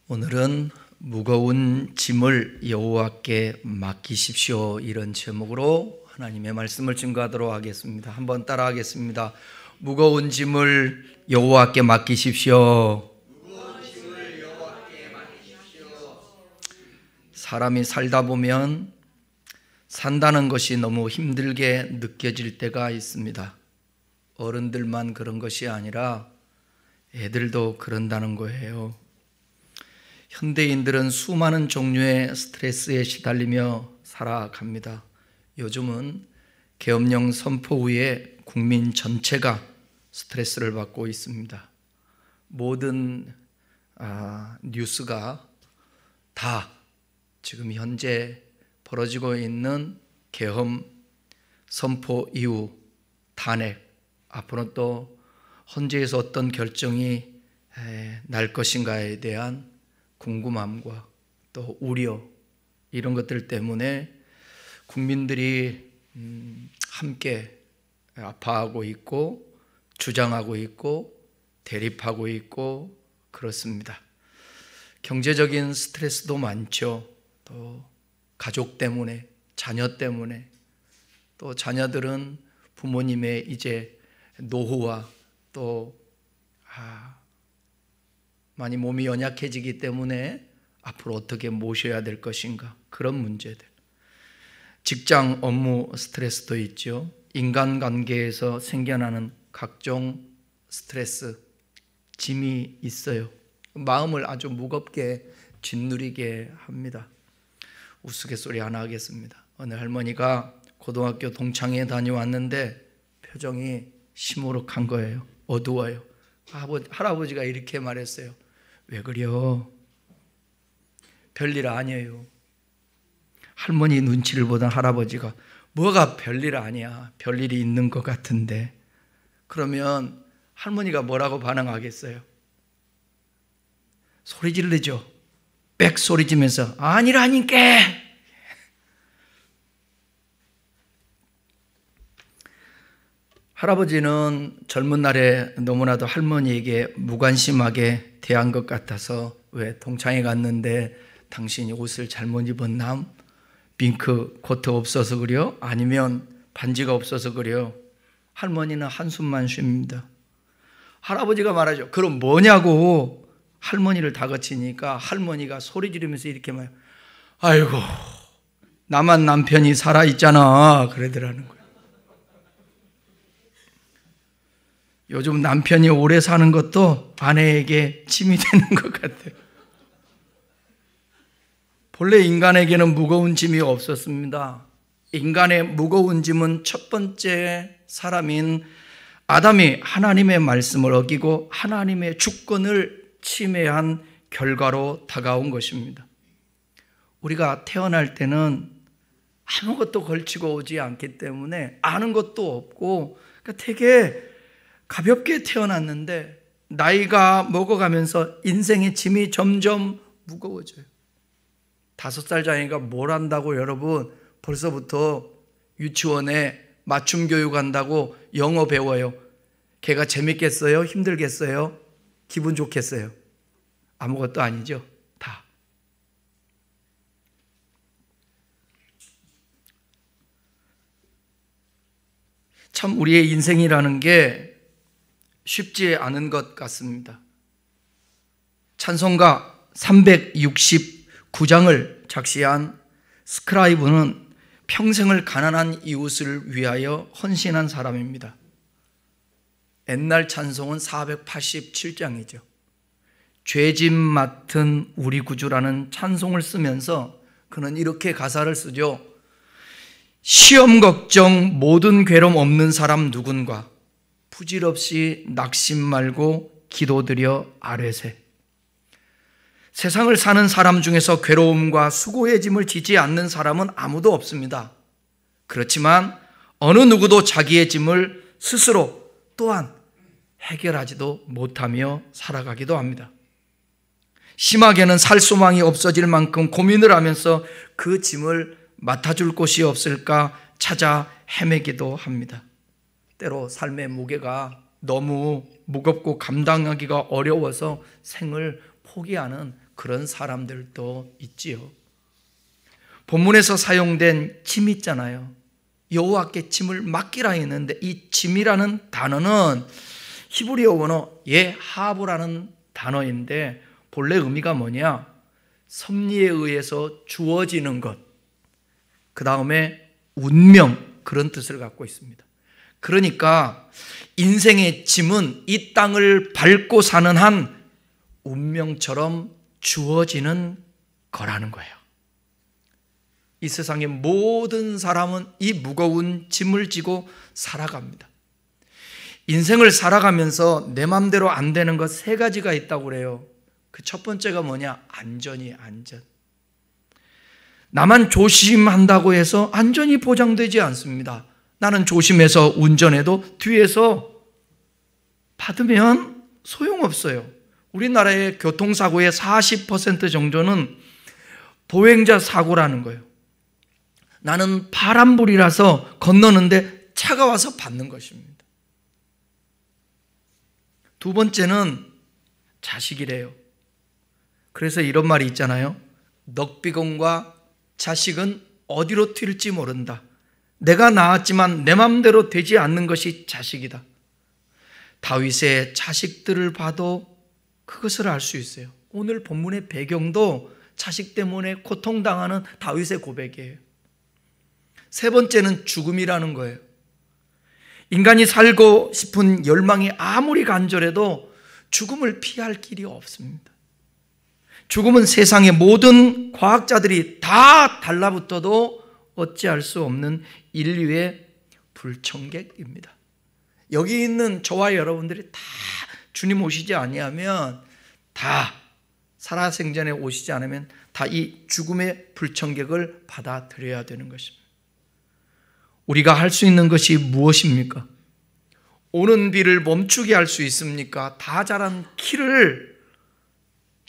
오늘은 무거운 짐을 여호와께 맡기십시오, 이런 제목으로 하나님의 말씀을 증거하도록 하겠습니다. 한번 따라하겠습니다. 무거운 짐을 여호와께 맡기십시오. 사람이 살다 보면 산다는 것이 너무 힘들게 느껴질 때가 있습니다. 어른들만 그런 것이 아니라 애들도 그런다는 거예요. 현대인들은 수많은 종류의 스트레스에 시달리며 살아갑니다. 요즘은 계엄령 선포 후에 국민 전체가 스트레스를 받고 있습니다. 모든 뉴스가 다 지금 현재 벌어지고 있는 계엄 선포 이후 탄핵, 앞으로 또 헌재에서 어떤 결정이 날 것인가에 대한 궁금함과 또 우려, 이런 것들 때문에 국민들이 함께 아파하고 있고 주장하고 있고 대립하고 있고 그렇습니다. 경제적인 스트레스도 많죠. 또 가족 때문에, 자녀 때문에, 또 자녀들은 부모님의 이제 노후와 또 많이 몸이 연약해지기 때문에 앞으로 어떻게 모셔야 될 것인가, 그런 문제들. 직장 업무 스트레스도 있죠. 인간관계에서 생겨나는 각종 스트레스, 짐이 있어요. 마음을 아주 무겁게 짓누리게 합니다. 우스갯소리 하나 하겠습니다. 어느 할머니가 고등학교 동창회에 다녀왔는데 표정이 시무룩한 거예요. 어두워요. 할아버지가 이렇게 말했어요. 왜 그래요? 별일 아니에요. 할머니 눈치를 보던 할아버지가 뭐가 별일 아니야, 별일이 있는 것 같은데. 그러면 할머니가 뭐라고 반응하겠어요? 소리 지르죠. 빽 소리 지면서 아니라니까. 할아버지는 젊은 날에 너무나도 할머니에게 무관심하게 대한 것 같아서, 왜 동창회 갔는데 당신이 옷을 잘못 입었나? 핑크 코트 없어서 그래요? 아니면 반지가 없어서 그래요? 할머니는 한숨만 쉽니다. 할아버지가 말하죠. 그럼 뭐냐고 할머니를 다그치니까 할머니가 소리 지르면서 이렇게 말해요. 아이고, 나만 남편이 살아있잖아, 그러더라는 거예요. 요즘 남편이 오래 사는 것도 아내에게 짐이 되는 것 같아요. 본래 인간에게는 무거운 짐이 없었습니다. 인간의 무거운 짐은 첫 번째 사람인 아담이 하나님의 말씀을 어기고 하나님의 주권을 침해한 결과로 다가온 것입니다. 우리가 태어날 때는 아무것도 걸치고 오지 않기 때문에 아는 것도 없고, 그러니까 되게 가볍게 태어났는데 나이가 먹어가면서 인생의 짐이 점점 무거워져요. 5살 자녀가 뭘 한다고 여러분 벌써부터 유치원에 맞춤 교육한다고 영어 배워요. 걔가 재밌겠어요? 힘들겠어요? 기분 좋겠어요? 아무것도 아니죠. 다. 참 우리의 인생이라는 게 쉽지 않은 것 같습니다. 찬송가 369장을 작시한 스크라이브는 평생을 가난한 이웃을 위하여 헌신한 사람입니다. 옛날 찬송은 487장이죠. 죄짐 맡은 우리 구주라는 찬송을 쓰면서 그는 이렇게 가사를 쓰죠. 시험 걱정 모든 괴로움 없는 사람 누군가, 부질없이 낙심 말고 기도드려 아뢰세. 세상을 사는 사람 중에서 괴로움과 수고의 짐을 지지 않는 사람은 아무도 없습니다. 그렇지만 어느 누구도 자기의 짐을 스스로 또한 해결하지도 못하며 살아가기도 합니다. 심하게는 살 소망이 없어질 만큼 고민을 하면서 그 짐을 맡아줄 곳이 없을까 찾아 헤매기도 합니다. 때로 삶의 무게가 너무 무겁고 감당하기가 어려워서 생을 포기하는 그런 사람들도 있지요. 본문에서 사용된 짐 있잖아요. 여호와께 짐을 맡기라 했는데 이 짐이라는 단어는 히브리어 원어 예하브라는 단어인데 본래 의미가 뭐냐? 섭리에 의해서 주어지는 것, 그 다음에 운명, 그런 뜻을 갖고 있습니다. 그러니까 인생의 짐은 이 땅을 밟고 사는 한 운명처럼 주어지는 거라는 거예요. 이 세상의 모든 사람은 이 무거운 짐을 지고 살아갑니다. 인생을 살아가면서 내 맘대로 안 되는 것 세 가지가 있다고 그래요. 그 첫 번째가 뭐냐? 안전. 나만 조심한다고 해서 안전이 보장되지 않습니다. 나는 조심해서 운전해도 뒤에서 받으면 소용없어요. 우리나라의 교통사고의 40% 정도는 보행자 사고라는 거예요. 나는 파란불이라서 건너는데 차가 와서 받는 것입니다. 두 번째는 자식이래요. 그래서 이런 말이 있잖아요. 넉비공과 자식은 어디로 튈지 모른다. 내가 낳았지만 내 맘대로 되지 않는 것이 자식이다. 다윗의 자식들을 봐도 그것을 알 수 있어요. 오늘 본문의 배경도 자식 때문에 고통당하는 다윗의 고백이에요. 세 번째는 죽음이라는 거예요. 인간이 살고 싶은 열망이 아무리 간절해도 죽음을 피할 길이 없습니다. 죽음은 세상의 모든 과학자들이 다 달라붙어도 어찌할 수 없는 인류의 불청객입니다. 여기 있는 저와 여러분들이 다 주님 오시지 아니하면, 다 살아생전에 오시지 않으면 다 이 죽음의 불청객을 받아들여야 되는 것입니다. 우리가 할 수 있는 것이 무엇입니까? 오는 비를 멈추게 할 수 있습니까? 다 자란 키를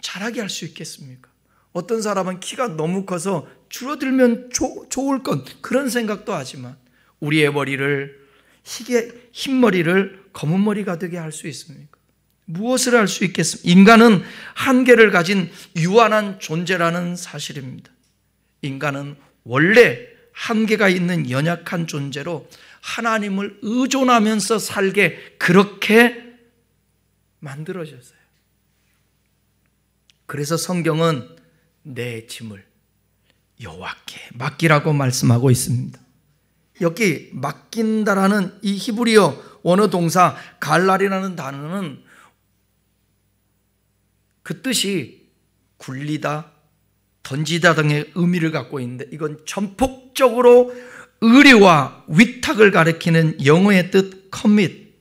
자라게 할 수 있겠습니까? 어떤 사람은 키가 너무 커서 줄어들면 좋을 것, 그런 생각도 하지만 우리의 머리를 흰 머리를 검은 머리가 되게 할 수 있습니까? 무엇을 할 수 있겠습니까? 인간은 한계를 가진 유한한 존재라는 사실입니다. 인간은 원래 한계가 있는 연약한 존재로 하나님을 의존하면서 살게 그렇게 만들어졌어요. 그래서 성경은 내 짐을 여호와께 맡기라고 말씀하고 있습니다. 여기 맡긴다라는 이 히브리어 원어 동사 갈랄이라는 단어는 그 뜻이 굴리다, 던지다 등의 의미를 갖고 있는데, 이건 전폭적으로 의뢰와 위탁을 가리키는 영어의 뜻 commit,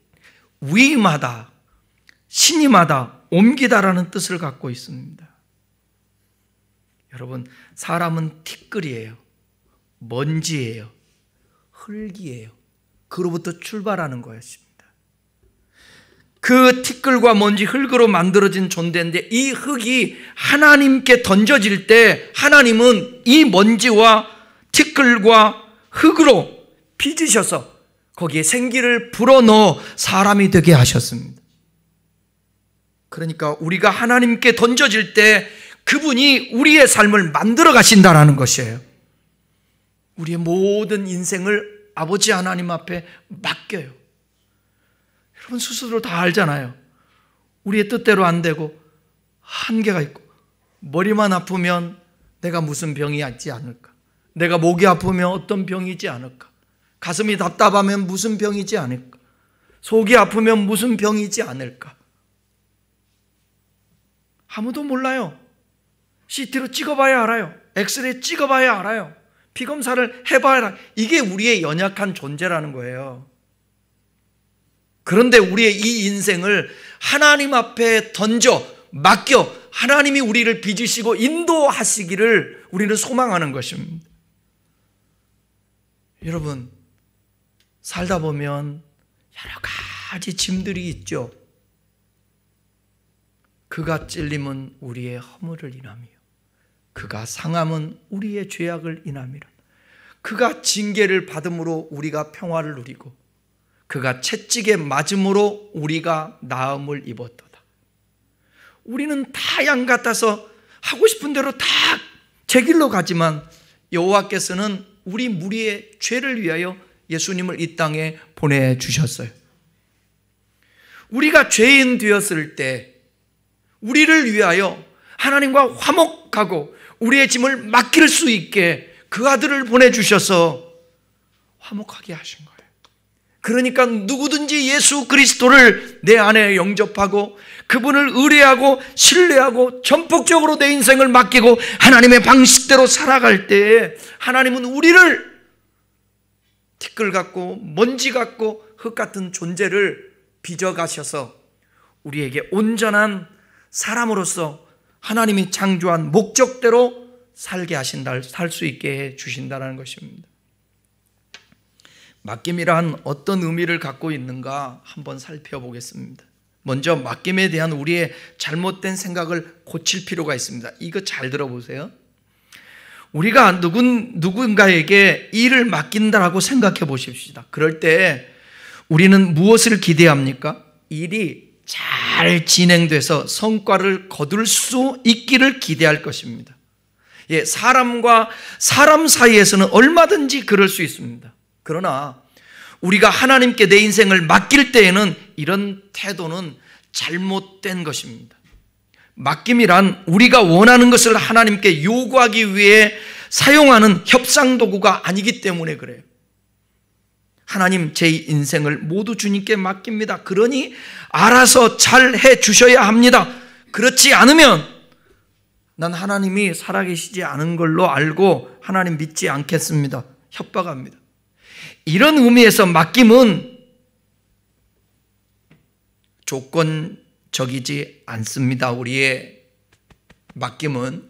위임하다, 신임하다, 옮기다라는 뜻을 갖고 있습니다. 여러분, 사람은 티끌이에요. 먼지예요. 흙이에요. 그로부터 출발하는 것입니다. 그 티끌과 먼지, 흙으로 만들어진 존재인데, 이 흙이 하나님께 던져질 때 하나님은 이 먼지와 티끌과 흙으로 빚으셔서 거기에 생기를 불어넣어 사람이 되게 하셨습니다. 그러니까 우리가 하나님께 던져질 때 그분이 우리의 삶을 만들어 가신다는 것이에요. 우리의 모든 인생을 아버지 하나님 앞에 맡겨요. 여러분 스스로 다 알잖아요. 우리의 뜻대로 안 되고 한계가 있고, 머리만 아프면 내가 무슨 병이 있지 않을까, 내가 목이 아프면 어떤 병이지 않을까, 가슴이 답답하면 무슨 병이지 않을까, 속이 아프면 무슨 병이지 않을까. 아무도 몰라요. CT로 찍어봐야 알아요. 엑스레이 찍어봐야 알아요. 피검사를 해봐야 알아요. 이게 우리의 연약한 존재라는 거예요. 그런데 우리의 이 인생을 하나님 앞에 던져 맡겨 하나님이 우리를 빚으시고 인도하시기를 우리는 소망하는 것입니다. 여러분, 살다 보면 여러 가지 짐들이 있죠. 그가 찔림은 우리의 허물을 인함이요, 그가 상함은 우리의 죄악을 인함이라. 그가 징계를 받음으로 우리가 평화를 누리고, 그가 채찍에 맞음으로 우리가 나음을 입었도다. 우리는 다 양 같아서 하고 싶은 대로 다 제 길로 가지만 여호와께서는 우리 무리의 죄를 위하여 예수님을 이 땅에 보내주셨어요. 우리가 죄인 되었을 때 우리를 위하여 하나님과 화목하고 우리의 짐을 맡길 수 있게 그 아들을 보내주셔서 화목하게 하신 거예요. 그러니까 누구든지 예수 그리스도를 내 안에 영접하고 그분을 의뢰하고 신뢰하고 전폭적으로 내 인생을 맡기고 하나님의 방식대로 살아갈 때에 하나님은 우리를 티끌 같고 먼지 같고 흙 같은 존재를 빚어가셔서 우리에게 온전한 사람으로서 하나님이 창조한 목적대로 살게 하신다, 살 수 있게 해 주신다는 것입니다. 맡김이란 어떤 의미를 갖고 있는가 한번 살펴보겠습니다. 먼저 맡김에 대한 우리의 잘못된 생각을 고칠 필요가 있습니다. 이거 잘 들어보세요. 우리가 누군가에게 일을 맡긴다라고 생각해 보십시다. 그럴 때 우리는 무엇을 기대합니까? 일이 잘 진행돼서 성과를 거둘 수 있기를 기대할 것입니다. 예, 사람과 사람 사이에서는 얼마든지 그럴 수 있습니다. 그러나 우리가 하나님께 내 인생을 맡길 때에는 이런 태도는 잘못된 것입니다. 맡김이란 우리가 원하는 것을 하나님께 요구하기 위해 사용하는 협상 도구가 아니기 때문에 그래요. 하나님, 제 인생을 모두 주님께 맡깁니다. 그러니 알아서 잘 해 주셔야 합니다. 그렇지 않으면 난 하나님이 살아계시지 않은 걸로 알고 하나님 믿지 않겠습니다. 협박합니다. 이런 의미에서 맡김은 조건적이지 않습니다. 우리의 맡김은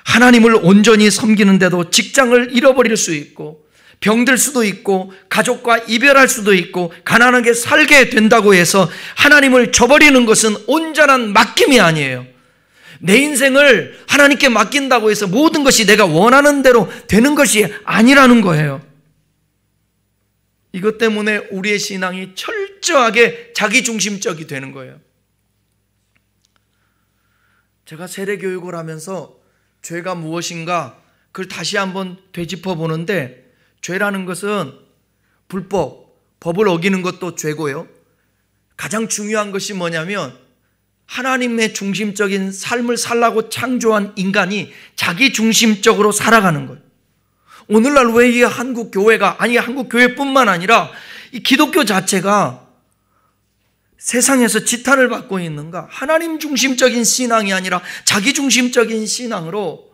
하나님을 온전히 섬기는데도 직장을 잃어버릴 수 있고 병들 수도 있고 가족과 이별할 수도 있고 가난하게 살게 된다고 해서 하나님을 저버리는 것은 온전한 맡김이 아니에요. 내 인생을 하나님께 맡긴다고 해서 모든 것이 내가 원하는 대로 되는 것이 아니라는 거예요. 이것 때문에 우리의 신앙이 철저하게 자기중심적이 되는 거예요. 제가 세례교육을 하면서 죄가 무엇인가 그걸 다시 한번 되짚어 보는데, 죄라는 것은 법을 어기는 것도 죄고요, 가장 중요한 것이 뭐냐면 하나님의 중심적인 삶을 살라고 창조한 인간이 자기중심적으로 살아가는 거예요. 오늘날 왜 이 한국 교회가, 아니 한국 교회뿐만 아니라 이 기독교 자체가 세상에서 지탄을 받고 있는가? 하나님 중심적인 신앙이 아니라 자기 중심적인 신앙으로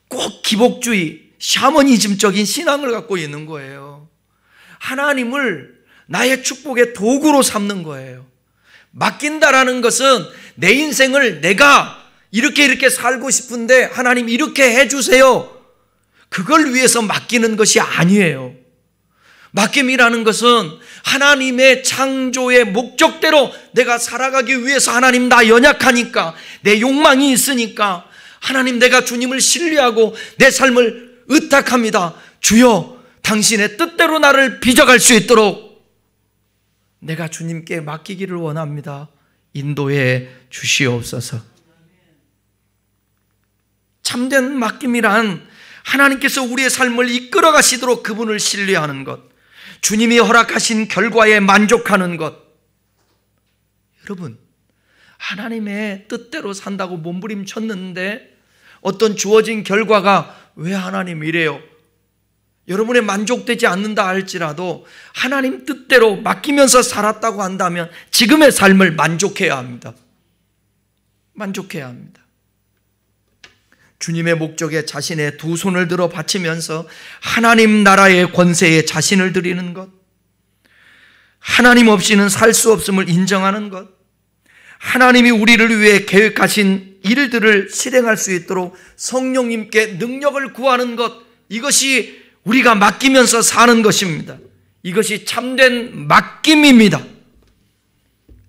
꼭 기복주의, 샤머니즘적인 신앙을 갖고 있는 거예요. 하나님을 나의 축복의 도구로 삼는 거예요. 맡긴다라는 것은 내 인생을 내가 이렇게 살고 싶은데 하나님 이렇게 해주세요, 그걸 위해서 맡기는 것이 아니에요. 맡김이라는 것은 하나님의 창조의 목적대로 내가 살아가기 위해서, 하나님 나 연약하니까, 내 욕망이 있으니까 하나님 내가 주님을 신뢰하고 내 삶을 의탁합니다. 주여 당신의 뜻대로 나를 빚어갈 수 있도록 내가 주님께 맡기기를 원합니다. 인도해 주시옵소서. 참된 맡김이란 하나님께서 우리의 삶을 이끌어 가시도록 그분을 신뢰하는 것, 주님이 허락하신 결과에 만족하는 것. 여러분, 하나님의 뜻대로 산다고 몸부림쳤는데 어떤 주어진 결과가 왜 하나님 이래요? 여러분의 만족되지 않는다 할지라도 하나님 뜻대로 맡기면서 살았다고 한다면 지금의 삶을 만족해야 합니다. 만족해야 합니다. 주님의 목적에 자신의 두 손을 들어 바치면서 하나님 나라의 권세에 자신을 드리는 것, 하나님 없이는 살 수 없음을 인정하는 것, 하나님이 우리를 위해 계획하신 일들을 실행할 수 있도록 성령님께 능력을 구하는 것, 이것이 우리가 맡기면서 사는 것입니다. 이것이 참된 맡김입니다.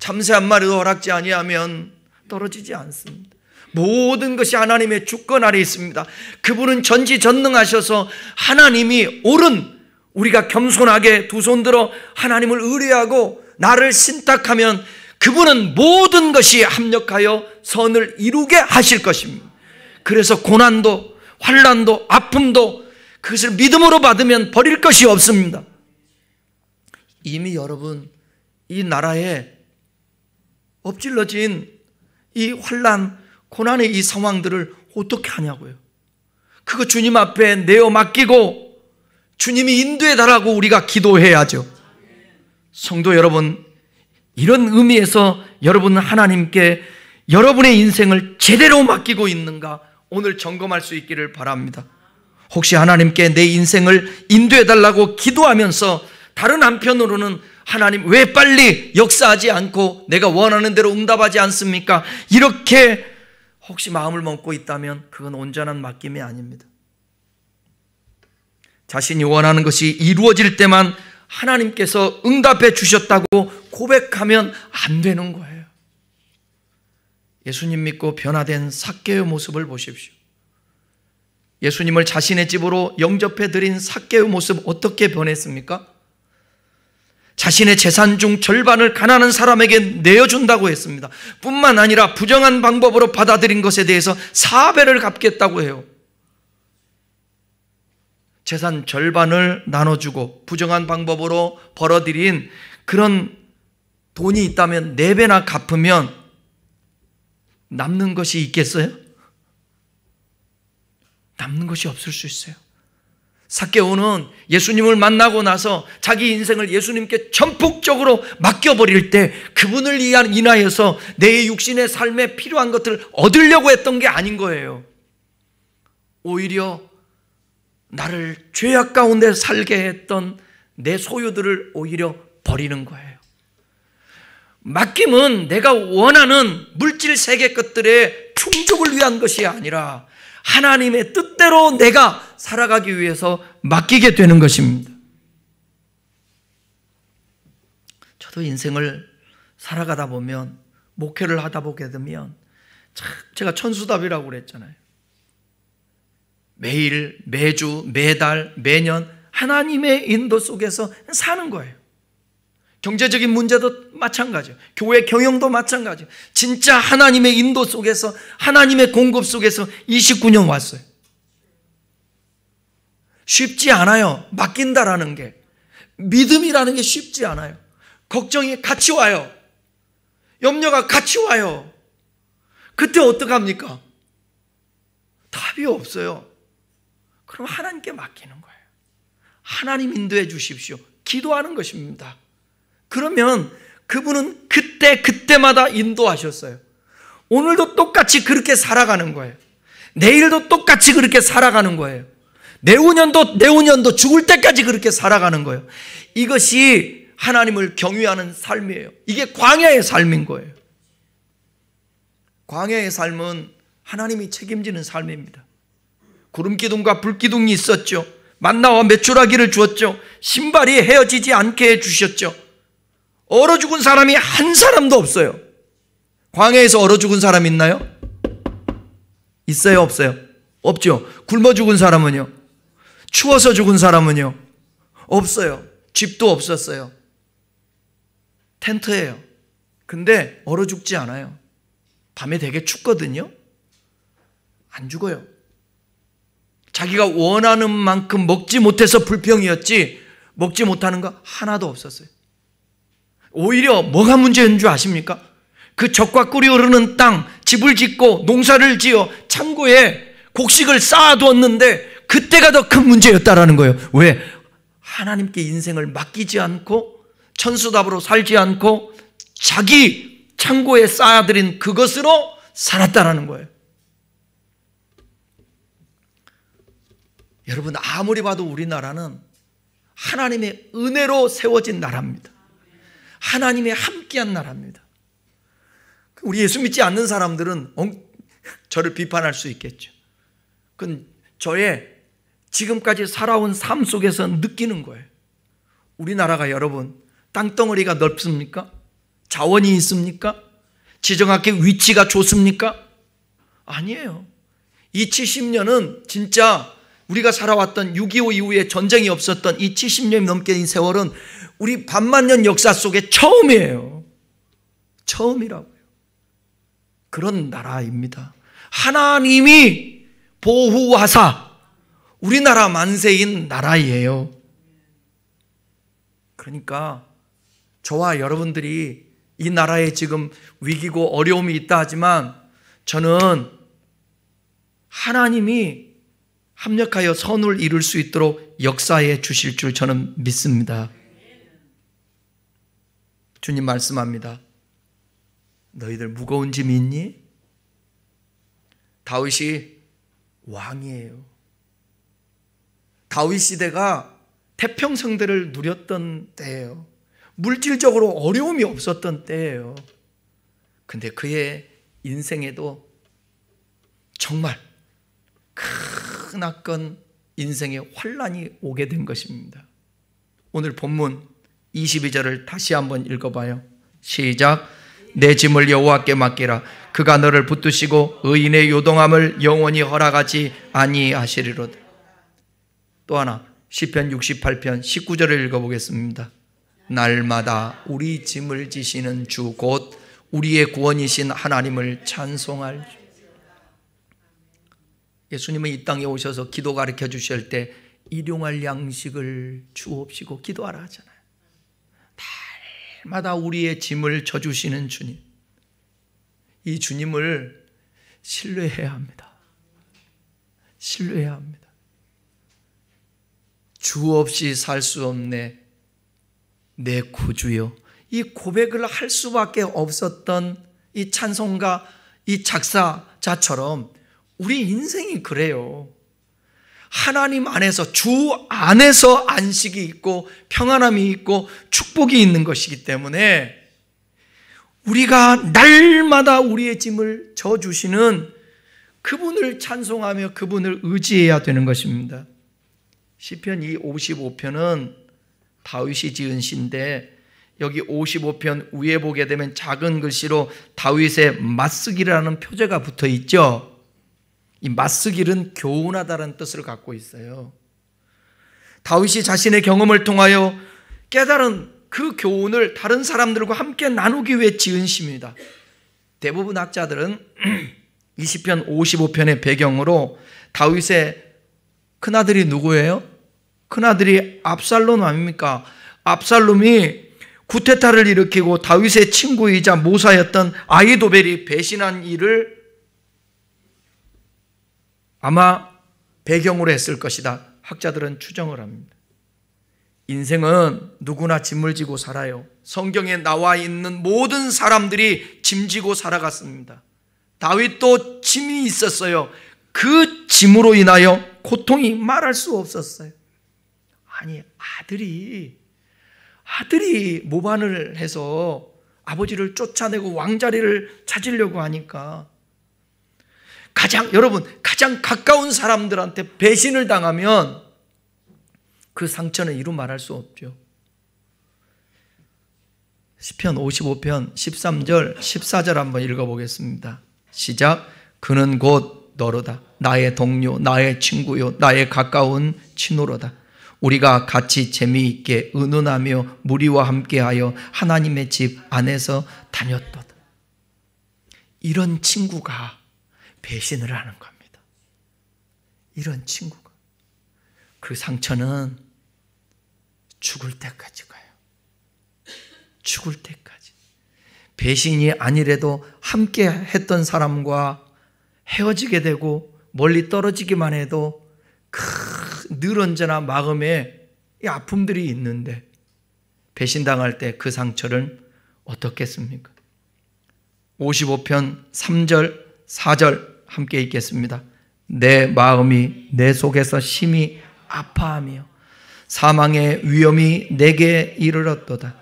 참새 한 마리도 허락지 아니하면 떨어지지 않습니다. 모든 것이 하나님의 주권 아래 있습니다. 그분은 전지전능하셔서 하나님이 옳은, 우리가 겸손하게 두 손 들어 하나님을 의뢰하고 나를 신탁하면 그분은 모든 것이 합력하여 선을 이루게 하실 것입니다. 그래서 고난도, 환난도, 아픔도 그것을 믿음으로 받으면 버릴 것이 없습니다. 이미 여러분, 이 나라에 엎질러진 이 환난, 고난의 이 상황들을 어떻게 하냐고요. 그거 주님 앞에 내어 맡기고 주님이 인도해 달라고 우리가 기도해야죠. 성도 여러분, 이런 의미에서 여러분은 하나님께 여러분의 인생을 제대로 맡기고 있는가 오늘 점검할 수 있기를 바랍니다. 혹시 하나님께 내 인생을 인도해 달라고 기도하면서 다른 한편으로는 하나님 왜 빨리 역사하지 않고 내가 원하는 대로 응답하지 않습니까? 이렇게 혹시 마음을 먹고 있다면 그건 온전한 맡김이 아닙니다. 자신이 원하는 것이 이루어질 때만 하나님께서 응답해 주셨다고 고백하면 안 되는 거예요. 예수님 믿고 변화된 삭개의 모습을 보십시오. 예수님을 자신의 집으로 영접해 드린 삭개의 모습 어떻게 변했습니까? 자신의 재산 중 절반을 가난한 사람에게 내어준다고 했습니다. 뿐만 아니라 부정한 방법으로 받아들인 것에 대해서 4배를 갚겠다고 해요. 재산 절반을 나눠주고 부정한 방법으로 벌어들인 그런 돈이 있다면 4배나 갚으면 남는 것이 있겠어요? 남는 것이 없을 수 있어요. 삭개오는 예수님을 만나고 나서 자기 인생을 예수님께 전폭적으로 맡겨버릴 때 그분을 인하여서 내 육신의 삶에 필요한 것들을 얻으려고 했던 게 아닌 거예요. 오히려 나를 죄악 가운데 살게 했던 내 소유들을 오히려 버리는 거예요. 맡김은 내가 원하는 물질 세계 것들의 충족을 위한 것이 아니라 하나님의 뜻대로 내가 살아가기 위해서 맡기게 되는 것입니다. 저도 인생을 살아가다 보면, 목회를 하다 보게 되면 제가 천수답이라고 그랬잖아요. 매일, 매주, 매달, 매년 하나님의 인도 속에서 사는 거예요. 경제적인 문제도 마찬가지예요. 교회 경영도 마찬가지예요. 진짜 하나님의 인도 속에서, 하나님의 공급 속에서 29년 왔어요. 쉽지 않아요. 맡긴다라는 게. 믿음이라는 게 쉽지 않아요. 걱정이 같이 와요. 염려가 같이 와요. 그때 어떡합니까? 답이 없어요. 그럼 하나님께 맡기는 거예요. 하나님 인도해 주십시오. 기도하는 것입니다. 그러면 그분은 그때마다 인도하셨어요. 오늘도 똑같이 그렇게 살아가는 거예요. 내일도 똑같이 그렇게 살아가는 거예요. 내후년도 죽을 때까지 그렇게 살아가는 거예요. 이것이 하나님을 경외하는 삶이에요. 이게 광야의 삶인 거예요. 광야의 삶은 하나님이 책임지는 삶입니다. 구름기둥과 불기둥이 있었죠. 만나와 메추라기를 주었죠. 신발이 헤어지지 않게 해주셨죠. 얼어 죽은 사람이 한 사람도 없어요. 광야에서 얼어 죽은 사람 있나요? 있어요, 없어요? 없죠. 굶어 죽은 사람은요? 추워서 죽은 사람은요? 없어요. 집도 없었어요. 텐트예요. 근데 얼어 죽지 않아요. 밤에 되게 춥거든요. 안 죽어요. 자기가 원하는 만큼 먹지 못해서 불평이었지 먹지 못하는 거 하나도 없었어요. 오히려 뭐가 문제인 줄 아십니까? 그 젖과 꿀이 흐르는 땅, 집을 짓고 농사를 지어 창고에 곡식을 쌓아두었는데 그때가 더 큰 문제였다라는 거예요. 왜? 하나님께 인생을 맡기지 않고 천수답으로 살지 않고 자기 창고에 쌓아들인 그것으로 살았다라는 거예요. 여러분, 아무리 봐도 우리나라는 하나님의 은혜로 세워진 나라입니다. 하나님의 함께한 나라입니다. 우리 예수 믿지 않는 사람들은 저를 비판할 수 있겠죠. 그건 저의 지금까지 살아온 삶 속에서 느끼는 거예요. 우리나라가 여러분 땅덩어리가 넓습니까? 자원이 있습니까? 지정학계 위치가 좋습니까? 아니에요. 이 70년은 진짜 우리가 살아왔던 6.25 이후에 전쟁이 없었던 이 70년이 넘게 된 세월은 우리 반만년 역사 속에 처음이에요. 처음이라고요. 그런 나라입니다. 하나님이 보호하사 우리나라 만세인 나라예요. 그러니까 저와 여러분들이 이 나라에 지금 위기고 어려움이 있다 하지만 저는 하나님이 합력하여 선을 이룰 수 있도록 역사해 주실 줄 저는 믿습니다. 주님 말씀합니다. 너희들 무거운 짐 있니? 다윗이 왕이에요. 다윗 시대가 태평성대를 누렸던 때예요. 물질적으로 어려움이 없었던 때예요. 근데 그의 인생에도 정말 크나큰 인생의 환란이 오게 된 것입니다. 오늘 본문 22절을 다시 한번 읽어봐요. 시작. 내 짐을 여호와께 맡기라. 그가 너를 붙드시고 의인의 요동함을 영원히 허락하지 아니하시리로다. 또 하나 시편 68편 19절을 읽어보겠습니다. 날마다 우리 짐을 지시는 주 곧 우리의 구원이신 하나님을 찬송할 주. 예수님은 이 땅에 오셔서 기도 가르쳐 주실 때 일용할 양식을 주옵시고 기도하라 하잖아요. 날마다 우리의 짐을 져주시는 주님, 이 주님을 신뢰해야 합니다. 신뢰해야 합니다. 주 없이 살 수 없네 내 구주여. 이 고백을 할 수밖에 없었던 이 찬송가, 이 작사자처럼 우리 인생이 그래요. 하나님 안에서, 주 안에서 안식이 있고 평안함이 있고 축복이 있는 것이기 때문에 우리가 날마다 우리의 짐을 져주시는 그분을 찬송하며 그분을 의지해야 되는 것입니다. 시편 55편은 다윗이 지은 시인데 여기 55편 위에 보게 되면 작은 글씨로 다윗의 맞쓰기라는 표제가 붙어 있죠. 이 맞쓰기는 교훈하다는 뜻을 갖고 있어요. 다윗이 자신의 경험을 통하여 깨달은 그 교훈을 다른 사람들과 함께 나누기 위해 지은 시입니다. 대부분 학자들은 이 시편 55편의 배경으로 다윗의 큰아들이 누구예요? 큰아들이 압살롬 아닙니까? 압살롬이 구테타를 일으키고 다윗의 친구이자 모사였던 아히도벨이 배신한 일을 아마 배경으로 했을 것이다. 학자들은 추정을 합니다. 인생은 누구나 짐을 지고 살아요. 성경에 나와 있는 모든 사람들이 짐지고 살아갔습니다. 다윗도 짐이 있었어요. 그 짐으로 인하여 고통이 말할 수 없었어요. 아니, 아들이 모반을 해서 아버지를 쫓아내고 왕자리를 찾으려고 하니까 여러분 가장 가까운 사람들한테 배신을 당하면 그 상처는 이루 말할 수 없죠. 시편 55편 13절 14절 한번 읽어보겠습니다. 시작. 그는 곧 너로다. 나의 동료, 나의 친구요, 나의 가까운 친구로다. 우리가 같이 재미있게 의논하며 무리와 함께하여 하나님의 집 안에서 다녔도다. 이런 친구가 배신을 하는 겁니다. 이런 친구가. 그 상처는 죽을 때까지 가요. 죽을 때까지. 배신이 아니래도 함께 했던 사람과 헤어지게 되고 멀리 떨어지기만 해도 늘 언제나 마음에 이 아픔들이 있는데 배신당할 때 그 상처를 어떻겠습니까? 55편 3절 4절 함께 읽겠습니다. 내 마음이 내 속에서 심히 아파하며 사망의 위험이 내게 이르렀도다.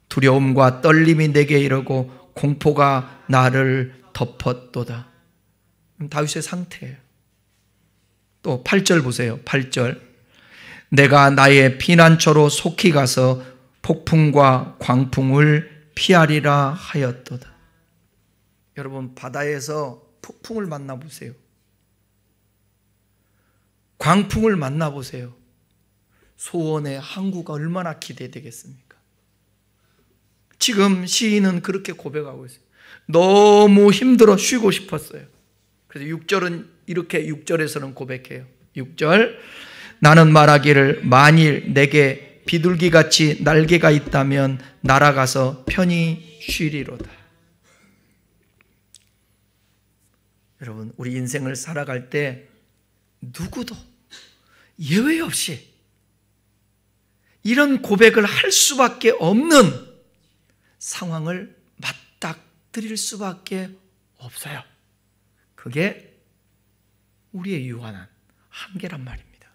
두려움과 떨림이 내게 이르고 공포가 나를 덮었도다. 다윗의 상태예요. 또 8절 보세요. 8절. 내가 나의 피난처로 속히 가서 폭풍과 광풍을 피하리라 하였도다. 여러분, 바다에서 폭풍을 만나보세요. 광풍을 만나보세요. 소원의 항구가 얼마나 기대되겠습니까? 지금 시인은 그렇게 고백하고 있어요. 너무 힘들어 쉬고 싶었어요. 그래서 6절은 이렇게 6절에서는 고백해요. 6절, 나는 말하기를 만일 내게 비둘기같이 날개가 있다면 날아가서 편히 쉬리로다. 여러분, 우리 인생을 살아갈 때 누구도 예외 없이 이런 고백을 할 수밖에 없는 상황을 맞닥뜨릴 수밖에 없어요. 그게 우리의 유한한 한계란 말입니다.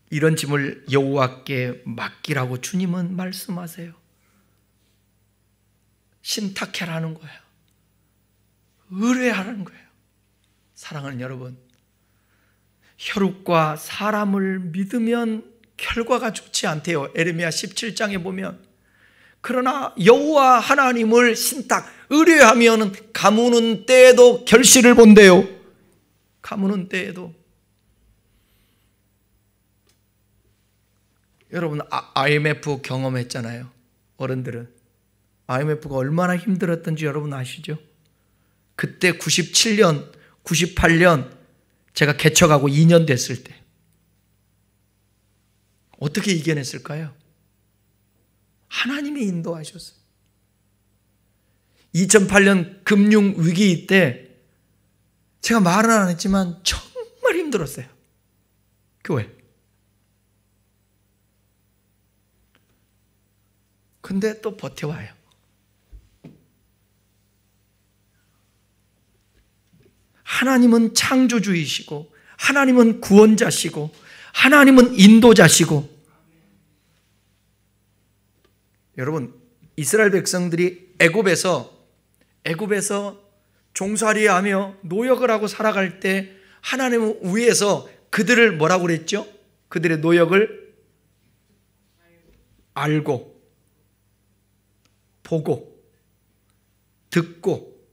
이런 짐을 여호와께 맡기라고 주님은 말씀하세요. 신탁해라는 거예요. 의뢰하라는 거예요. 사랑하는 여러분, 혈육과 사람을 믿으면 결과가 좋지 않대요. 에레미야 17장에 보면. 그러나 여호와 하나님을 신탁, 의뢰하면 가무는 때에도 결실을 본대요. 가무는 때에도. 여러분, IMF 경험했잖아요. 어른들은. IMF가 얼마나 힘들었던지 여러분 아시죠? 그때 97년, 98년 제가 개척하고 2년 됐을 때 어떻게 이겨냈을까요? 하나님이 인도하셨어요. 2008년 금융위기 때 제가 말은 안 했지만 정말 힘들었어요. 교회. 근데 또 버텨와요. 하나님은 창조주이시고 하나님은 구원자시고 하나님은 인도자시고. 여러분, 이스라엘 백성들이 애굽에서 종살이하며 노역을 하고 살아갈 때 하나님은 위에서 그들을 뭐라고 그랬죠? 그들의 노역을 알고 보고 듣고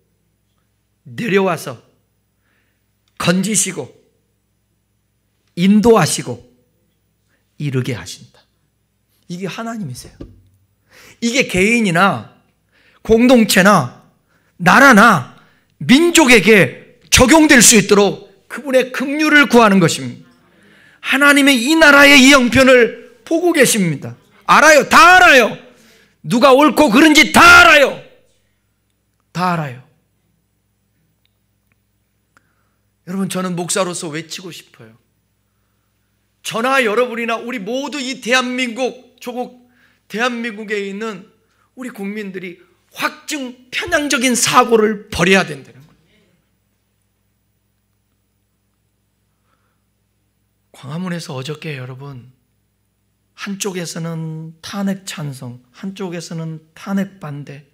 내려와서 건지시고 인도하시고 이르게 하신다. 이게 하나님이세요. 이게 개인이나 공동체나 나라나 민족에게 적용될 수 있도록 그분의 긍휼을 구하는 것입니다. 하나님의 이 나라의 이 형편을 보고 계십니다. 알아요. 다 알아요. 누가 옳고 그른지 다 알아요. 다 알아요. 여러분, 저는 목사로서 외치고 싶어요. 저나 여러분이나 우리 모두 이 대한민국, 조국 대한민국에 있는 우리 국민들이 확증 편향적인 사고를 버려야 된다는 거예요. 광화문에서 어저께 여러분, 한쪽에서는 탄핵 찬성, 한쪽에서는 탄핵 반대.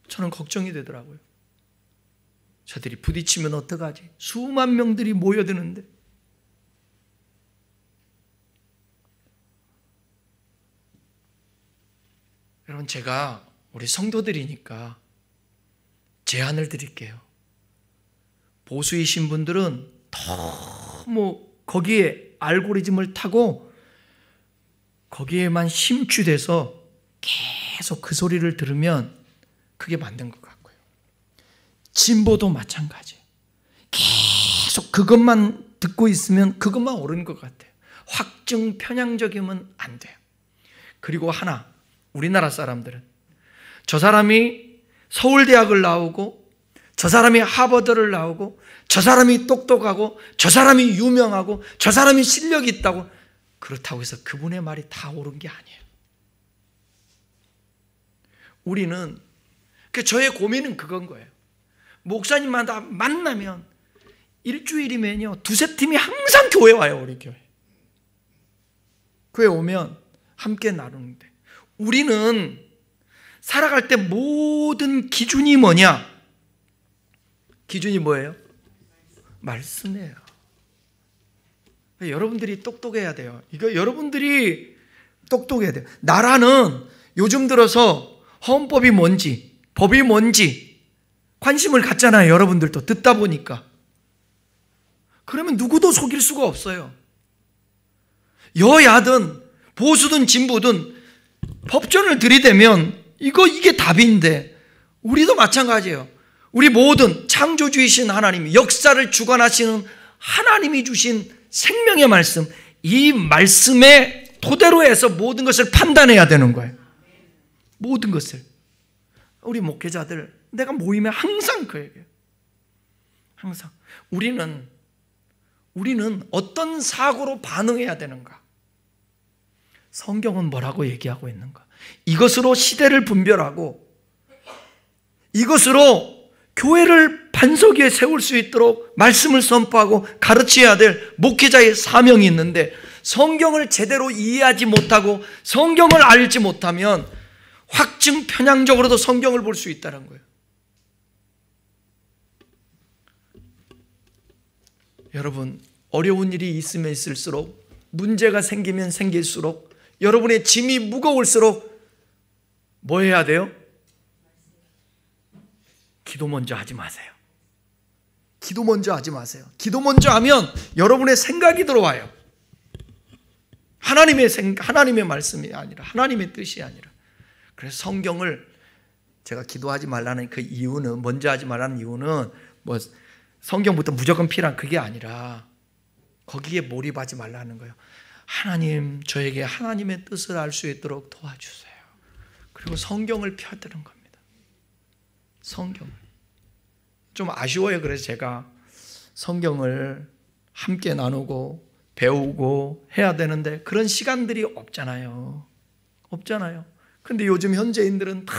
저는 걱정이 되더라고요. 저들이 부딪히면 어떡하지? 수만 명들이 모여드는데. 여러분, 제가 우리 성도들이니까 제안을 드릴게요. 보수이신 분들은 너무 거기에 알고리즘을 타고 거기에만 심취돼서 계속 그 소리를 들으면 그게 맞는 것 같고요. 진보도 마찬가지. 계속 그것만 듣고 있으면 그것만 옳은 것 같아요. 확증 편향적이면 안 돼요. 그리고 하나, 우리나라 사람들은 저 사람이 서울대학을 나오고 저 사람이 하버드를 나오고 저 사람이 똑똑하고 저 사람이 유명하고 저 사람이 실력이 있다고, 그렇다고 해서 그분의 말이 다 옳은 게 아니에요. 우리는, 저의 고민은 그건 거예요. 목사님마다 만나면 일주일이면요 두세 팀이 항상 교회 와요. 우리 교회 오면 함께 나누는데, 우리는 살아갈 때 모든 기준이 뭐냐? 기준이 뭐예요? 말씀이에요. 여러분들이 똑똑해야 돼요. 이거 여러분들이 똑똑해야 돼요. 나라는 요즘 들어서 헌법이 뭔지, 법이 뭔지 관심을 갖잖아요. 여러분들도 듣다 보니까. 그러면 누구도 속일 수가 없어요. 여야든 보수든 진보든 법전을 들이대면 이게 답인데, 우리도 마찬가지예요. 우리 모든 창조주이신 하나님, 역사를 주관하시는 하나님이 주신 생명의 말씀, 이 말씀의 토대로 해서 모든 것을 판단해야 되는 거예요. 모든 것을. 우리 목회자들, 내가 모임에 항상 그 얘기예요. 항상. 우리는 어떤 사고로 반응해야 되는가? 성경은 뭐라고 얘기하고 있는가? 이것으로 시대를 분별하고 이것으로 교회를 반석 위에 세울 수 있도록 말씀을 선포하고 가르쳐야 될 목회자의 사명이 있는데, 성경을 제대로 이해하지 못하고 성경을 알지 못하면 확증 편향적으로도 성경을 볼 수 있다는 거예요. 여러분, 어려운 일이 있으면 있을수록, 문제가 생기면 생길수록, 여러분의 짐이 무거울수록 뭐 해야 돼요? 기도 먼저 하지 마세요. 기도 먼저 하지 마세요. 기도 먼저 하면 여러분의 생각이 들어와요. 하나님의 말씀이 아니라, 하나님의 뜻이 아니라. 그래서 성경을, 제가 기도하지 말라는 그 이유는, 먼저 하지 말라는 이유는 뭐 성경부터 무조건 필요한 그게 아니라, 거기에 몰입하지 말라는 거예요. 하나님, 저에게 하나님의 뜻을 알 수 있도록 도와주세요. 그리고 성경을 펴드는 겁니다. 성경을. 좀 아쉬워요. 그래서 제가 성경을 함께 나누고 배우고 해야 되는데 그런 시간들이 없잖아요. 근데 요즘 현재인들은 다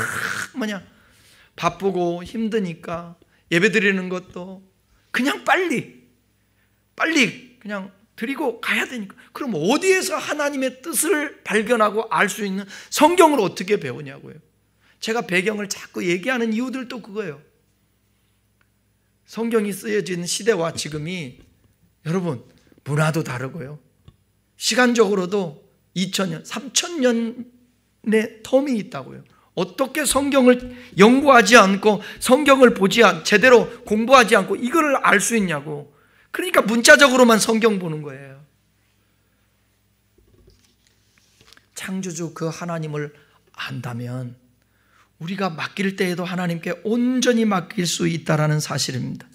바쁘고 힘드니까 예배드리는 것도 그냥 빨리 그냥 드리고 가야 되니까, 그럼 어디에서 하나님의 뜻을 발견하고 알 수 있는 성경을 어떻게 배우냐고요. 제가 배경을 자꾸 얘기하는 이유들도 그거예요. 성경이 쓰여진 시대와 지금이, 여러분, 문화도 다르고요, 시간적으로도 2000년, 3000년의 텀이 있다고요. 어떻게 성경을 연구하지 않고 성경을 제대로 공부하지 않고 이걸 알 수 있냐고. 그러니까 문자적으로만 성경 보는 거예요. 창조주 그 하나님을 안다면 우리가 맡길 때에도 하나님께 온전히 맡길 수 있다는 사실입니다.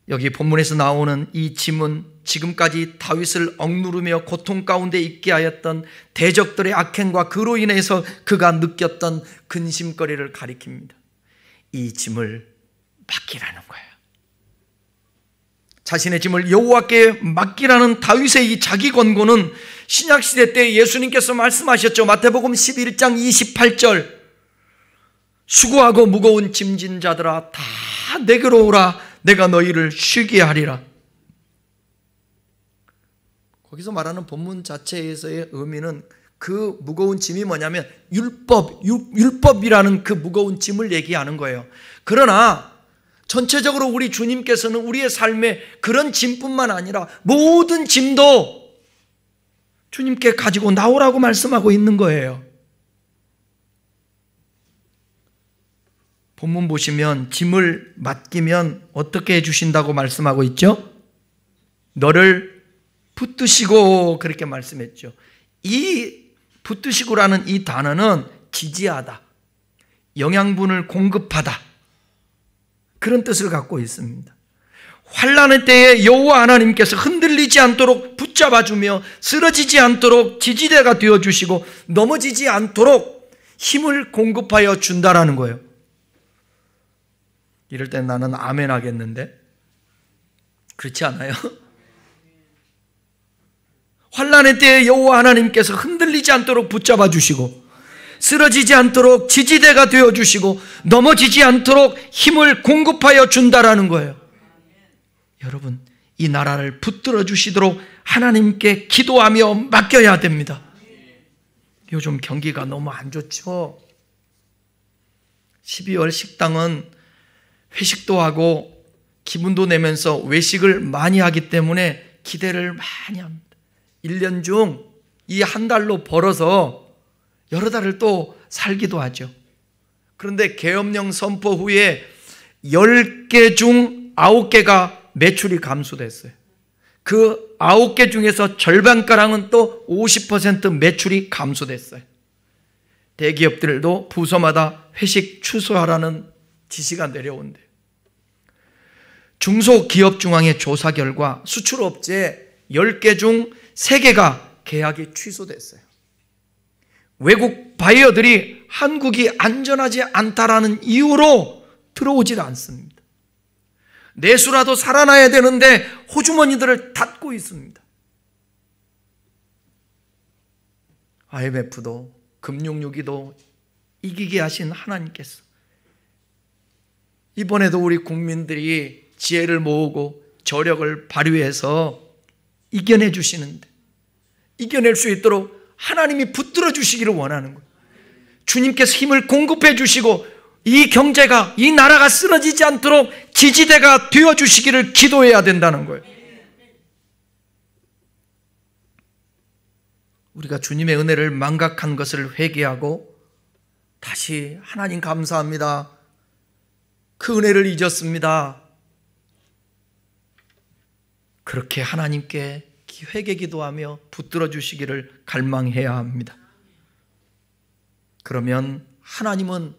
여기 본문에서 나오는 이 짐은 지금까지 다윗을 억누르며 고통 가운데 있게 하였던 대적들의 악행과 그로 인해서 그가 느꼈던 근심거리를 가리킵니다. 이 짐을 맡기라는 거예요. 자신의 짐을 여호와께 맡기라는 다윗의 이 자기 권고는 신약시대 때 예수님께서 말씀하셨죠. 마태복음 11장 28절, 수고하고 무거운 짐진 자들아 다 내게로 오라, 내가 너희를 쉬게 하리라. 거기서 말하는 본문 자체에서의 의미는, 그 무거운 짐이 뭐냐면 율법이라는 그 무거운 짐을 얘기하는 거예요. 그러나 전체적으로 우리 주님께서는 우리의 삶에 그런 짐뿐만 아니라 모든 짐도 주님께 가지고 나오라고 말씀하고 있는 거예요. 본문 보시면 짐을 맡기면 어떻게 해주신다고 말씀하고 있죠? 너를 붙드시고, 그렇게 말씀했죠. 이 붙드시고라는 이 단어는 지지하다, 영양분을 공급하다, 그런 뜻을 갖고 있습니다. 환난의 때에 여호와 하나님께서 흔들리지 않도록 붙잡아주며 쓰러지지 않도록 지지대가 되어주시고 넘어지지 않도록 힘을 공급하여 준다라는 거예요. 이럴 때 나는 아멘 하겠는데, 그렇지 않아요? 환난의 때에 여호와 하나님께서 흔들리지 않도록 붙잡아 주시고 쓰러지지 않도록 지지대가 되어주시고 넘어지지 않도록 힘을 공급하여 준다라는 거예요. 여러분, 이 나라를 붙들어 주시도록 하나님께 기도하며 맡겨야 됩니다. 요즘 경기가 너무 안 좋죠. 12월 식당은 회식도 하고 기분도 내면서 외식을 많이 하기 때문에 기대를 많이 합니다. 1년 중 이 한 달로 벌어서 여러 달을 또 살기도 하죠. 그런데 계엄령 선포 후에 10개 중 9개가 매출이 감소됐어요. 그 9개 중에서 절반가량은 또 50% 매출이 감소됐어요. 대기업들도 부서마다 회식 취소하라는 지시가 내려온대요. 중소기업중앙회 조사 결과 수출업체 10개 중 3개가 계약이 취소됐어요. 외국 바이어들이 한국이 안전하지 않다라는 이유로 들어오질 않습니다. 내수라도 살아나야 되는데 호주머니들을 닫고 있습니다. IMF도 금융위기도 이기게 하신 하나님께서 이번에도 우리 국민들이 지혜를 모으고 저력을 발휘해서 이겨내 주시는데, 이겨낼 수 있도록 하나님이 붙들어 주시기를 원하는 거예요. 주님께서 힘을 공급해 주시고 이 경제가, 이 나라가 쓰러지지 않도록 지지대가 되어 주시기를 기도해야 된다는 거예요. 우리가 주님의 은혜를 망각한 것을 회개하고 다시 하나님 감사합니다, 그 은혜를 잊었습니다, 그렇게 하나님께 회개 기도하며 붙들어 주시기를 갈망해야 합니다. 그러면 하나님은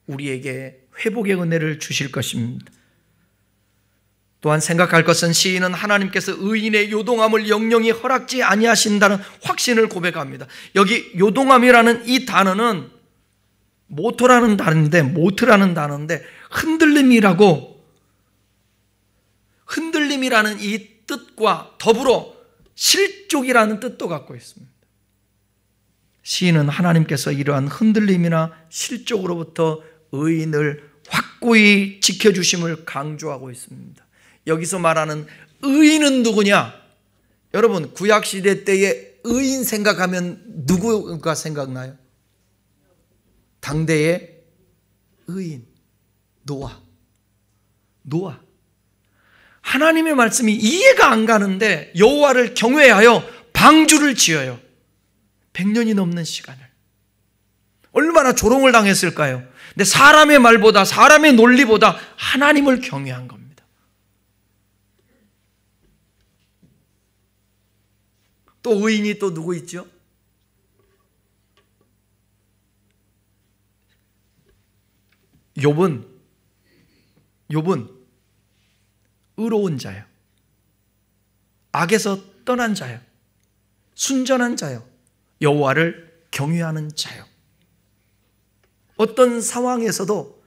우리에게 회복의 은혜를 주실 것입니다. 또한 생각할 것은 시인은 하나님께서 의인의 요동함을 영영히 허락지 아니하신다는 확신을 고백합니다. 여기 요동함이라는 이 단어는 모토라는 단어인데 흔들림이라는 이 뜻과 더불어 실족이라는 뜻도 갖고 있습니다. 시인은 하나님께서 이러한 흔들림이나 실족으로부터 의인을 확고히 지켜주심을 강조하고 있습니다. 여기서 말하는 의인은 누구냐? 여러분, 구약시대 때의 의인 생각하면 누구가 생각나요? 당대의 의인, 노아. 하나님의 말씀이 이해가 안 가는데 여호와를 경외하여 방주를 지어요. 100년이 넘는 시간을. 얼마나 조롱을 당했을까요? 근데 사람의 말보다, 사람의 논리보다 하나님을 경외한 겁니다. 또 의인이 또 누구 있죠? 욥은 의로운 자요, 악에서 떠난 자요, 순전한 자요, 여호와를 경외하는 자요. 어떤 상황에서도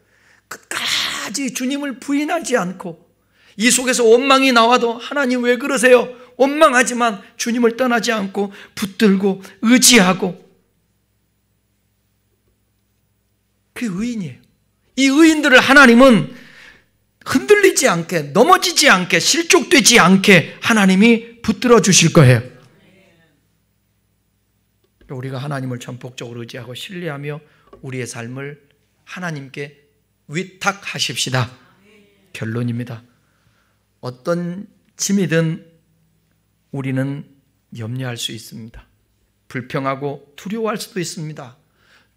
끝까지 주님을 부인하지 않고, 이 속에서 원망이 나와도 하나님 왜 그러세요? 원망하지만 주님을 떠나지 않고 붙들고 의지하고, 그게 의인이에요. 이 의인들을 하나님은 흔들리지 않게, 넘어지지 않게, 실족되지 않게 하나님이 붙들어 주실 거예요. 우리가 하나님을 전폭적으로 의지하고 신뢰하며 우리의 삶을 하나님께 위탁하십시다. 결론입니다. 어떤 짐이든 우리는 염려할 수 있습니다. 불평하고 두려워할 수도 있습니다.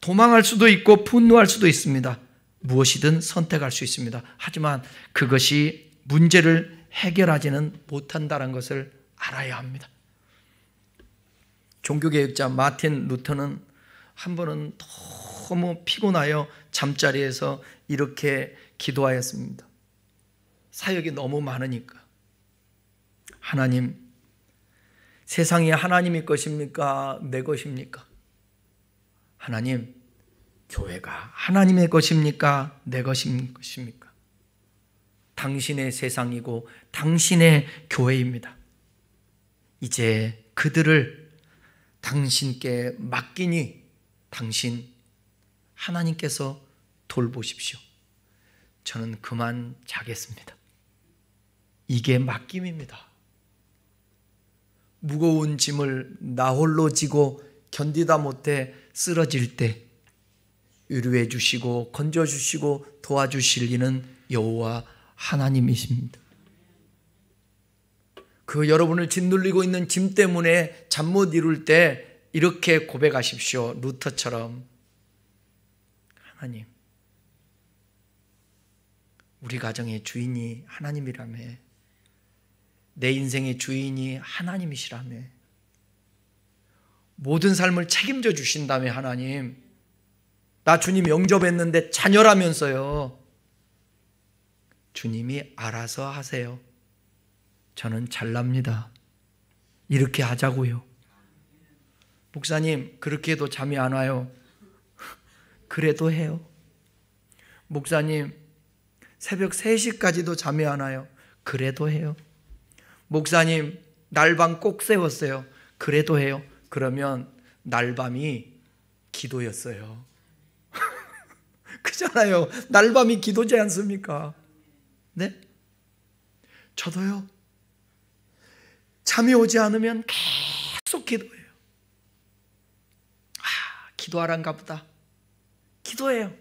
도망할 수도 있고 분노할 수도 있습니다. 무엇이든 선택할 수 있습니다. 하지만 그것이 문제를 해결하지는 못한다는 것을 알아야 합니다. 종교개혁자 마틴 루터는 한 번은 너무 피곤하여 잠자리에서 이렇게 기도하였습니다. 사역이 너무 많으니까. 하나님, 세상이 하나님의 것입니까? 내 것입니까? 하나님, 교회가 하나님의 것입니까? 내 것입니까? 당신의 세상이고 당신의 교회입니다. 이제 그들을 당신께 맡기니 당신 하나님께서 돌보십시오. 저는 그만 자겠습니다. 이게 맡김입니다. 무거운 짐을 나 홀로 지고 견디다 못해 쓰러질 때 위로해 주시고 건져 주시고 도와주실 이는 여호와 하나님이십니다. 그 여러분을 짓눌리고 있는 짐 때문에 잠 못 이룰 때 이렇게 고백하십시오. 루터처럼, 하나님, 우리 가정의 주인이 하나님이라며 내 인생의 주인이 하나님이시라며. 모든 삶을 책임져 주신다며. 하나님, 나 주님 영접했는데 자녀라면서요. 주님이 알아서 하세요. 저는 잘납니다. 이렇게 하자고요. 목사님, 그렇게 해도 잠이 안 와요. 그래도 해요. 목사님, 새벽 3시까지도 잠이 안 와요. 그래도 해요. 목사님, 날밤 꼭 세웠어요. 그래도 해요. 그러면 날밤이 기도였어요. 그잖아요. 날밤이 기도지 않습니까? 네? 저도요. 잠이 오지 않으면 계속 기도해요. 기도하란가 보다. 기도해요.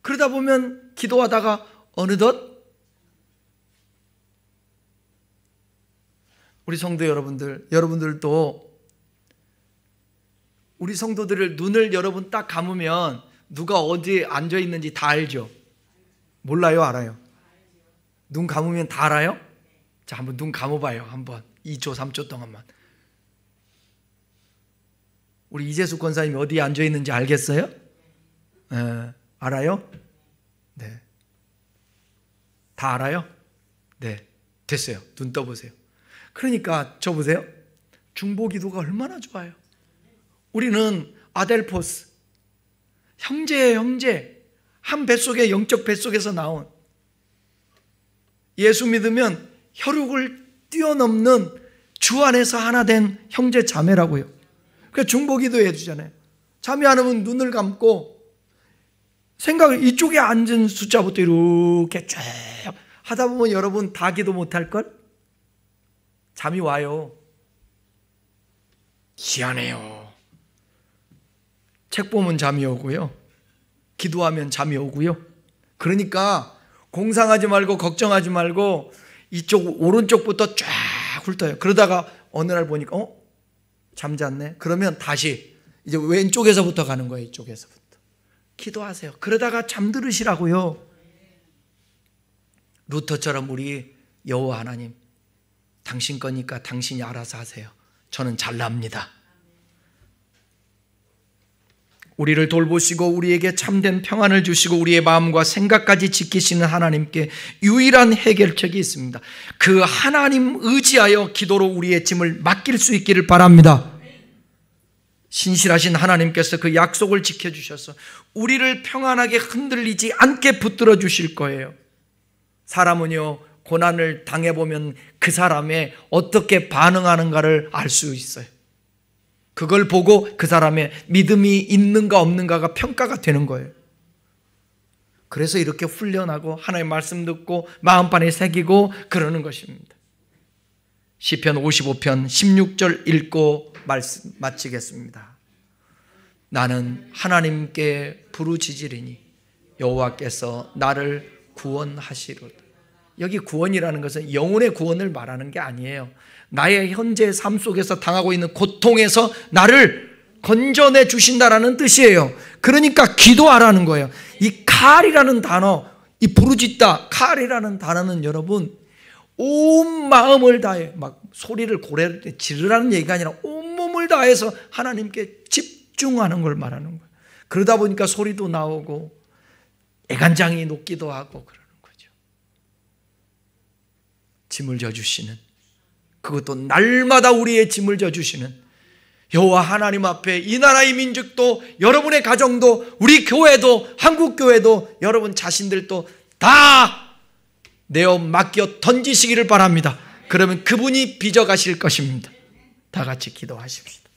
그러다 보면 기도하다가 어느덧 우리 성도 여러분들도 우리 성도들을 눈을 여러분 딱 감으면 누가 어디에 앉아 있는지 다 알죠? 몰라요? 알아요? 눈 감으면 다 알아요? 자, 한번 눈 감아봐요. 한번 2초 3초 동안만. 우리 이재숙 권사님이 어디에 앉아 있는지 알겠어요? 알아요? 네. 다 알아요? 네. 됐어요. 눈 떠보세요. 그러니까 저 보세요. 중보기도가 얼마나 좋아요. 우리는 아델포스, 형제예요, 형제. 한 뱃속에, 영적 뱃속에서 나온, 예수 믿으면 혈육을 뛰어넘는 주 안에서 하나 된 형제 자매라고요. 그러니까 중보기도 해주잖아요. 잠이 안 오면 눈을 감고 생각을, 이쪽에 앉은 숫자부터 이렇게 쭉 하다 보면 여러분 다 기도 못할걸? 잠이 와요. 희한해요. 책 보면 잠이 오고요. 기도하면 잠이 오고요. 그러니까 공상하지 말고 걱정하지 말고 이쪽 오른쪽부터 쫙 훑어요. 그러다가 어느 날 보니까 잠잤네. 그러면 다시 이제 왼쪽에서부터 가는 거예요. 이쪽에서부터. 기도하세요. 그러다가 잠들으시라고요. 루터처럼 우리 여호와 하나님, 당신 거니까 당신이 알아서 하세요. 저는 잘납니다. 우리를 돌보시고 우리에게 참된 평안을 주시고 우리의 마음과 생각까지 지키시는 하나님께 유일한 해결책이 있습니다. 그 하나님 의지하여 기도로 우리의 짐을 맡길 수 있기를 바랍니다. 신실하신 하나님께서 그 약속을 지켜주셔서 우리를 평안하게 흔들리지 않게 붙들어 주실 거예요. 사람은요, 고난을 당해보면 그 사람의 어떻게 반응하는가를 알 수 있어요. 그걸 보고 그 사람의 믿음이 있는가 없는가가 평가가 되는 거예요. 그래서 이렇게 훈련하고 하나님의 말씀 듣고 마음판에 새기고 그러는 것입니다. 시편 55편 16절 읽고 말씀 마치겠습니다. 나는 하나님께 부르짖으리니 여호와께서 나를 구원하시로다. 여기 구원이라는 것은 영혼의 구원을 말하는 게 아니에요. 나의 현재 삶 속에서 당하고 있는 고통에서 나를 건져내 주신다라는 뜻이에요. 그러니까 기도하라는 거예요. 이 칼이라는 단어, 이 부르짖다, 칼이라는 단어는 여러분 온 마음을 다해, 막 소리를 고래를 지르라는 얘기가 아니라 온몸을 다해서 하나님께 집중하는 걸 말하는 거예요. 그러다 보니까 소리도 나오고 애간장이 녹기도 하고 그러는 거죠. 짐을 져주시는, 그것도 날마다 우리의 짐을 져주시는 여호와 하나님 앞에 이 나라의 민족도, 여러분의 가정도, 우리 교회도, 한국교회도, 여러분 자신들도 다 내어 맡겨 던지시기를 바랍니다. 그러면 그분이 빚어가실 것입니다. 다 같이 기도하십시다.